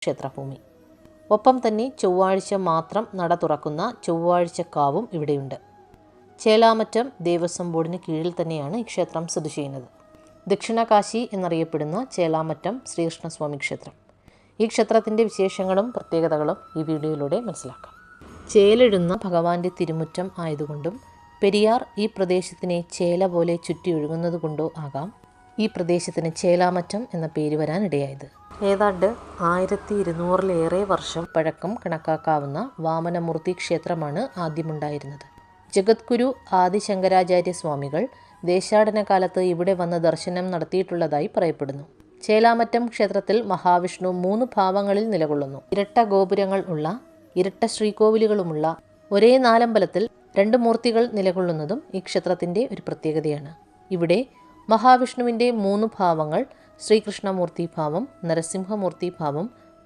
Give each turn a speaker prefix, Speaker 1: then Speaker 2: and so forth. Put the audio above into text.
Speaker 1: ക്ഷേത്രഭൂമി. ഒപ്പം തന്നെ ചൊവ്വാഴ്ച മാത്രം നട തുറക്കുന്ന ചൊവ്വാഴ്ചക്കാവും ഇവിടെയുണ്ട്. ചേലാമറ്റം ദേവസ്വം ബോർഡിന് കീഴിൽ തന്നെയാണ് ഈ ക്ഷേത്രം സ്ഥിതി ചെയ്യുന്നത്. ദക്ഷിണകാശി എന്നറിയപ്പെടുന്ന ചേലാമറ്റം ശ്രീകൃഷ്ണസ്വാമി ക്ഷേത്രം. ഈ ക്ഷേത്രത്തിൻ്റെ വിശേഷങ്ങളും പ്രത്യേകതകളും ഈ വീഡിയോയിലൂടെ മനസ്സിലാക്കാം. ചേലെഴുന്ന ഭഗവാന്റെ തിരുമുറ്റം ആയതുകൊണ്ടും പെരിയാർ ഈ പ്രദേശത്തിനെ ചേല പോലെ ചുറ്റി ഒഴുകുന്നത് കൊണ്ടോ ആകാം ഈ പ്രദേശത്തിന് ചേലാമറ്റം എന്ന പേര് വരാനിടയായത്. ഏതാണ്ട് 1200-ലേറെ വർഷം പഴക്കം കണക്കാക്കാവുന്ന വാമനമൂർത്തി ക്ഷേത്രമാണ് ആദ്യമുണ്ടായിരുന്നത്. ജഗദ്ഗുരു ആദിശങ്കരാചാര്യ സ്വാമികൾ ദേശാടന കാലത്ത് ഇവിടെ വന്ന് ദർശനം നടത്തിയിട്ടുള്ളതായി പറയപ്പെടുന്നു. ചേലാമറ്റം ക്ഷേത്രത്തിൽ മഹാവിഷ്ണു 3 ഭാവങ്ങളിൽ നിലകൊള്ളുന്നു. ഇരട്ട ഗോപുരങ്ങൾ ഉള്ള ഇരട്ട ശ്രീകോവിലുകളുമുള്ള ഒരേ നാലമ്പലത്തിൽ 2 മൂർത്തികൾ നിലകൊള്ളുന്നതും ഈ ക്ഷേത്രത്തിൻ്റെ ഒരു പ്രത്യേകതയാണ്. ഇവിടെ മഹാവിഷ്ണുവിൻ്റെ 3 ഭാവങ്ങൾ ശ്രീകൃഷ്ണമൂർത്തി ഭാവം, നരസിംഹമൂർത്തി ഭാവം,